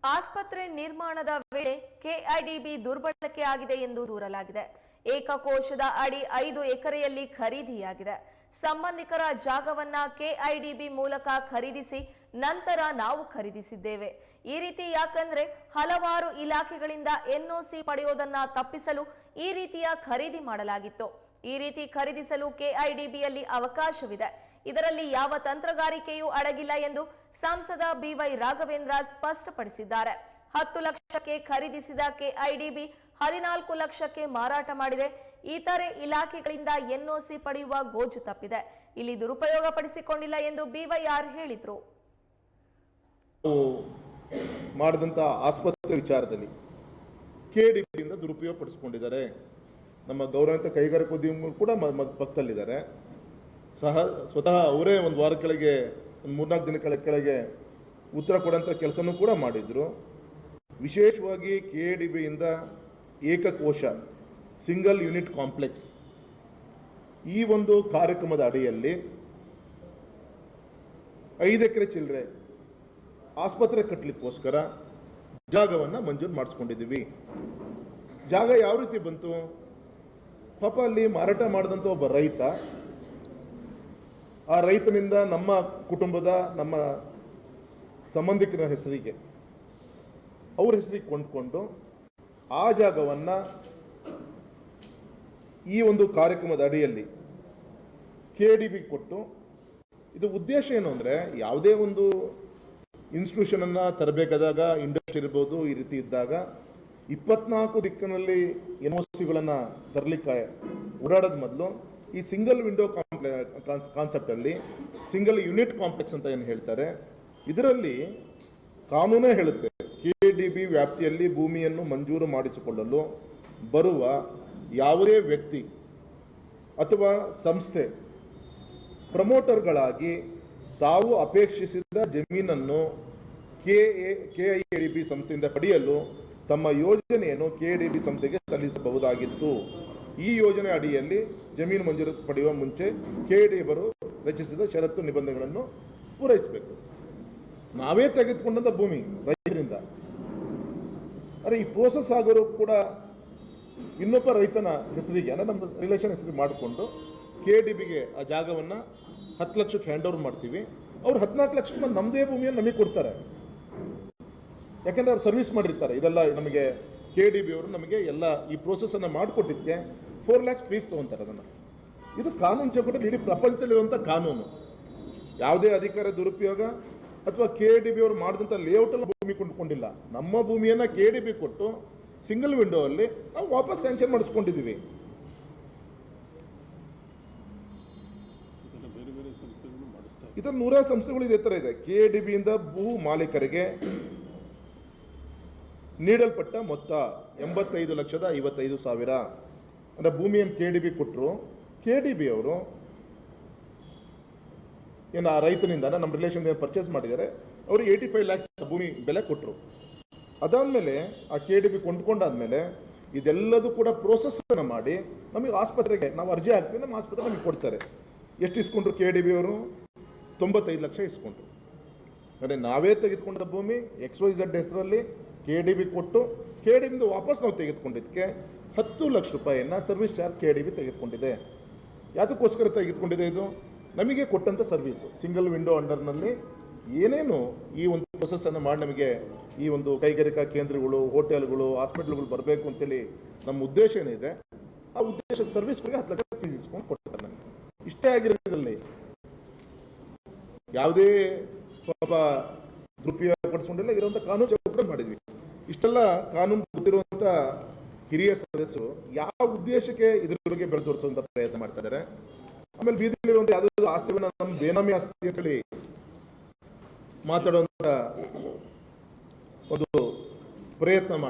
ಆಸ್ಪತ್ರೆ ನಿರ್ಮಾಣದ ವೇಳೆ ಕೆಐಡಿಬಿ ದುರ್ಬಳಕೆ ಆಗಿದೆ ಎಂದು ದೂರಲಾಗಿದೆ. ಏಕಕೋಶದ ಅಡಿ 5 ಎಕರೆಯಲ್ಲಿ ಖರೀದಿಯಾಗಿದೆ. ಸಂಬಂಧಿಕರ ಜಾಗವನ್ನ ಕೆಐಡಿಬಿ ಮೂಲಕ ಖರೀದಿಸಿ ನಂತರ ನಾವು ಖರೀದಿಸಿದ್ದೇವೆ. ಈ ರೀತಿ ಯಾಕಂದ್ರೆ ಹಲವಾರು ಇಲಾಖೆಗಳಿಂದ ಎನ್ಒಸಿ ಪಡೆಯೋದನ್ನ ತಪ್ಪಿಸಲು ಈ ರೀತಿಯ ಖರೀದಿ ಮಾಡಲಾಗಿತ್ತು. ಈ ರೀತಿ ಖರೀದಿಸಲು ಕೆಐಡಿಬಿಯಲ್ಲಿ ಅವಕಾಶವಿದೆ. ಇದರಲ್ಲಿ ಯಾವ ತಂತ್ರಗಾರಿಕೆಯೂ ಅಡಗಿಲ್ಲ ಎಂದು ಸಂಸದ ಬಿವೈ ರಾಘವೇಂದ್ರ ಸ್ಪಷ್ಟಪಡಿಸಿದ್ದಾರೆ. 10 ಲಕ್ಷಕ್ಕೆ ಖರೀದಿಸಿದ ಕೆಐಡಿಬಿ 14 ಲಕ್ಷಕ್ಕೆ ಮಾರಾಟ ಮಾಡಿದೆ. ಇತರೆ ಇಲಾಖೆಗಳಿಂದ ಎನ್ಒಸಿ ಪಡೆಯುವ ಗೋಜು ತಪ್ಪಿದೆ. ಇಲ್ಲಿ ದುರುಪಯೋಗ ಪಡಿಸಿಕೊಂಡಿಲ್ಲ ಎಂದು ಬಿವೈಆರ್ ಹೇಳಿದರು. ಮಾಡಿದಂತ ಆಸ್ಪತ್ರೆ ವಿಚಾರದಲ್ಲಿ ಕೆಡಿಬಿಯಿಂದ ದುರುಪಯೋಗ ಪಡಿಸಿಕೊಂಡಿದ್ದಾರೆ. ನಮ್ಮ ಗೌರವಿತ ಕೈಗಾರಿಕೋದ್ಯಮಿಗಳು ಕೂಡ ಪಕ್ಕದಲ್ಲಿದ್ದಾರೆ. ಸ್ವತಃ ಅವರೇ ಒಂದು ವಾರ ಕೆಳಗೆ, ಒಂದು 3-4 ದಿನಗಳ ಕೆಳಗೆ ಉತ್ತರ ಕೊಡೋಂಥ ಕೆಲಸನೂ ಕೂಡ ಮಾಡಿದ್ರು. ವಿಶೇಷವಾಗಿ ಕೆಡಿಬಿಯಿಂದ ಏಕಕೋಶ ಸಿಂಗಲ್ ಯೂನಿಟ್ ಕಾಂಪ್ಲೆಕ್ಸ್ ಈ ಒಂದು ಕಾರ್ಯಕ್ರಮದ ಅಡಿಯಲ್ಲಿ 5 ಎಕರೆ ಚಿಲ್ಲರೆ ಆಸ್ಪತ್ರೆ ಕಟ್ಟಲಿಕ್ಕೋಸ್ಕರ ಜಾಗವನ್ನು ಮಂಜೂರು ಮಾಡಿಸ್ಕೊಂಡಿದ್ದೀವಿ. ಜಾಗ ಯಾವ ರೀತಿ ಬಂತು? ಪಾಪ ಅಲ್ಲಿ ಮಾರಾಟ ಮಾಡಿದಂಥ ಒಬ್ಬ ರೈತ, ಆ ರೈತನಿಂದ ನಮ್ಮ ಕುಟುಂಬದ, ನಮ್ಮ ಸಂಬಂಧಿಕರ ಹೆಸರಿಗೆ, ಅವ್ರ ಹೆಸರಿಗೆ ಕೊಂಡ್ಕೊಂಡು ಆ ಜಾಗವನ್ನು ಈ ಒಂದು ಕಾರ್ಯಕ್ರಮದ ಅಡಿಯಲ್ಲಿ ಕೆಡಿಬಿ ಕೊಟ್ಟು, ಇದು ಉದ್ದೇಶ ಏನು ಅಂದರೆ, ಯಾವುದೇ ಒಂದು ಇನ್ಸ್ಟಿಟ್ಯೂಷನನ್ನು ತರಬೇಕಾದಾಗ, ಇಂಡಸ್ಟ್ರಿ ಇರ್ಬೋದು, ಈ ರೀತಿ ಇದ್ದಾಗ 24 ದಿಕ್ಕಿನಲ್ಲಿ ಎನ್ಒಸಿಗಳನ್ನು ತರಲಿಕ್ಕೆ ಓಡಾಡೋದು ಮೊದಲು ಈ ಸಿಂಗಲ್ ವಿಂಡೋ ಕಾನ್ಸೆಪ್ಟಲ್ಲಿ ಸಿಂಗಲ್ ಯೂನಿಟ್ ಕಾಂಪ್ಲೆಕ್ಸ್ ಅಂತ ಏನು ಹೇಳ್ತಾರೆ, ಇದರಲ್ಲಿ ಕಾನೂನೇ ಹೇಳುತ್ತೆ ಕೆಡಿಬಿ ವ್ಯಾಪ್ತಿಯಲ್ಲಿ ಭೂಮಿಯನ್ನು ಮಂಜೂರು ಮಾಡಿಸಿಕೊಳ್ಳಲು ಬರುವ ಯಾವುದೇ ವ್ಯಕ್ತಿ ಅಥವಾ ಸಂಸ್ಥೆ ಪ್ರಮೋಟರ್ಗಳಾಗಿ ತಾವು ಅಪೇಕ್ಷಿಸಿದ ಜಮೀನನ್ನು ಕೆಐಡಿಬಿ ಸಂಸ್ಥೆಯಿಂದ ಪಡೆಯಲು ತಮ್ಮ ಯೋಜನೆಯನ್ನು ಕೆಡಿಬಿ ಸಂಸ್ಥೆಗೆ ಸಲ್ಲಿಸಬಹುದಾಗಿತ್ತು. ಈ ಯೋಜನೆ ಅಡಿಯಲ್ಲಿ ಜಮೀನು ಮಂಜೂರು ಪಡೆಯುವ ಮುಂಚೆ ಕೆಡಿಬಿರು ರಚಿಸಿದ ಷರತ್ತು ನಿಬಂಧನೆಗಳನ್ನು ಪೂರೈಸಬೇಕು. ನಾವೇ ತೆಗೆದುಕೊಂಡಂಥ ಭೂಮಿ ರೈತರಿಂದ, ಅರೆ ಈ ಪ್ರೋಸೆಸ್ ಆಗೋರು ಕೂಡ ಇನ್ನೊಬ್ಬ ರೈತನ ಹೆಸರಿಗೆ, ಅಂದರೆ ನಮ್ಮ ರಿಲೇಷನ್ ಹೆಸರಿಗೆ ಮಾಡಿಕೊಂಡು ಕೆಡಿಬಿಗೆ ಆ ಜಾಗವನ್ನು 10 ಲಕ್ಷಕ್ಕೆ ಹ್ಯಾಂಡ್ ಓವರ್ ಮಾಡ್ತೀವಿ. ಅವ್ರು 14 ಲಕ್ಷಕ್ಕೆ ನಮ್ಮದೇ ಭೂಮಿಯನ್ನು ನಮಗೆ ಕೊಡ್ತಾರೆ. ಯಾಕೆಂದರೆ ಅವ್ರು ಸರ್ವಿಸ್ ಮಾಡಿರ್ತಾರೆ. ಇದೆಲ್ಲ ನಮಗೆ ಕೆಡಿಬಿ ಅವರು ನಮಗೆ ಎಲ್ಲ ಈ ಪ್ರೋಸೆಸ್ಸನ್ನು ಮಾಡಿಕೊಟ್ಟಿದ್ದಕ್ಕೆ 4 lakhs ಫೀಸ್ ತೊಗೊತಾರೆ. ಅದನ್ನು ಇದು ಕಾನೂನು ಚೌಕಟ್ಟಲ್ಲಿ ಇಡೀ ಪ್ರಪಂಚದಲ್ಲಿರುವಂಥ ಕಾನೂನು. ಯಾವುದೇ ಅಧಿಕಾರ ದುರುಪಯೋಗ ಅಥವಾ ಕೆಡಿಬಿ ಅವರು ಮಾಡಿದಂಥ ಲೇಔಟಲ್ಲಿ ಭೂಮಿ ಕೊಂಡುಕೊಂಡಿಲ್ಲ. ನಮ್ಮ ಭೂಮಿಯನ್ನು ಕೆಡಿಬಿ ಕೊಟ್ಟು ಸಿಂಗಲ್ ವಿಂಡೋ ಅಲ್ಲಿ ನಾವು ವಾಪಸ್ ಸ್ಯಾಂಕ್ಷನ್ ಮಾಡಿಸ್ಕೊಂಡಿದ್ದೀವಿ. ಇದರ 100 ಸಂಸ್ಥೆಗಳು ಇದೇ ಥರ ಇದೆ. ಕೆಡಿಬಿಯಿಂದ ಭೂ ಮಾಲೀಕರಿಗೆ ನೀಡಲ್ಪಟ್ಟ ಮೊತ್ತ 85,55,000 ಅಂದರೆ ಭೂಮಿಯನ್ನು ಕೆಡಿಬಿ ಕೊಟ್ಟರು. ಕೆಡಿಬಿ ಅವರು ಏನು ಆ ರೈತನಿಂದ ನಮ್ಮ ರಿಲೇಷನ್ ಏನು ಪರ್ಚೇಸ್ ಮಾಡಿದ್ದಾರೆ, ಅವರು 85 lakhs ಭೂಮಿ ಬೆಲೆ ಕೊಟ್ಟರು. ಅದಾದಮೇಲೆ ಆ ಕೆಡಿಬಿ ಕೊಂಡ್ಕೊಂಡಾದ್ಮೇಲೆ ಇದೆಲ್ಲದೂ ಕೂಡ ಪ್ರೋಸೆಸ್ಸನ್ನು ಮಾಡಿ ನಮಗೆ ಆಸ್ಪತ್ರೆಗೆ ನಾವು ಅರ್ಜಿ ಹಾಕ್ತೀವಿ, ನಮ್ಮ ಆಸ್ಪತ್ರೆ ನಮಗೆ ಕೊಡ್ತಾರೆ. ಎಷ್ಟು ಇಸ್ಕೊಂಡ್ರು ಕೆಡಿಬಿ ಅವರು? 95 ಲಕ್ಷ ಇಸ್ಕೊಂಡ್ರು. ಅಂದರೆ ನಾವೇ ತೆಗೆದುಕೊಂಡ ಭೂಮಿ XYZ ಹೆಸರಲ್ಲಿ ಕೆಡಿಬಿ ಕೊಟ್ಟು ಕೆಡಿಬಿಯಿಂದ ವಾಪಸ್ ನಾವು ತೆಗೆದುಕೊಂಡಿದ್ದಕ್ಕೆ 10 ಲಕ್ಷ ರೂಪಾಯಿಯನ್ನು ಸರ್ವಿಸ್ ಚಾರ್ಜ್ ಕೆಡಿಬಿ ತೆಗೆದುಕೊಂಡಿದೆ. ಯಾವುದಕ್ಕೋಸ್ಕರ ತೆಗೆದುಕೊಂಡಿದೆ? ಇದು ನಮಗೆ ಕೊಟ್ಟಂಥ ಸರ್ವೀಸು. ಸಿಂಗಲ್ ವಿಂಡೋ ಅಂಡರ್ನಲ್ಲಿ ಏನೇನು ಈ ಒಂದು ಪ್ರೊಸೆಸ್ಸನ್ನು ಮಾಡಿ ನಮಗೆ ಈ ಒಂದು ಕೈಗಾರಿಕಾ ಕೇಂದ್ರಗಳು, ಹೋಟೆಲ್ಗಳು, ಹಾಸ್ಪಿಟ್ಲ್ಗಳು ಬರಬೇಕು ಅಂತೇಳಿ ನಮ್ಮ ಉದ್ದೇಶ ಏನಿದೆ, ಆ ಉದ್ದೇಶದ ಸರ್ವಿಸ್ಗಳಿಗೆ 10 ಲಕ್ಷ ಫೀಸ್ ಇಸ್ಕೊಂಡು ಕೊಡ್ತಾರೆ ನಮಗೆ. ಇಷ್ಟೇ ಆಗಿರೋದ್ರಲ್ಲಿ ಯಾವುದೇ ಪಾಪ ದುರುಪಯೋಗ ಪಡಿಸ್ಕೊಂಡಿಲ್ಲ. ಇರುವಂಥ ಕಾನೂನು ಚೌಕಟ್ಟು ಮಾಡಿದ್ವಿ. ಇಷ್ಟೆಲ್ಲ ಕಾನೂನು ಗೊತ್ತಿರುವಂಥ ಹಿರಿಯ ಸದಸ್ಯರು ಯಾವ ಉದ್ದೇಶಕ್ಕೆ ಇದ್ರ ಬಗ್ಗೆ ಬೆಳೆ ತೋರಿಸುವಂಥ ಪ್ರಯತ್ನ ಮಾಡ್ತಾ ಇದ್ದಾರೆ. ಆಮೇಲೆ ಬೀದಿಲಿರುವಂಥ ಯಾವುದಾದ್ರು ಆಸ್ತಿಗಳನ್ನ ನಮ್ಮ ಬೇನಾಮಿ ಆಸ್ತಿ ಅಂತೇಳಿ ಮಾತಾಡುವಂಥ ಒಂದು ಪ್ರಯತ್ನ ಮಾಡ್ತಾರೆ.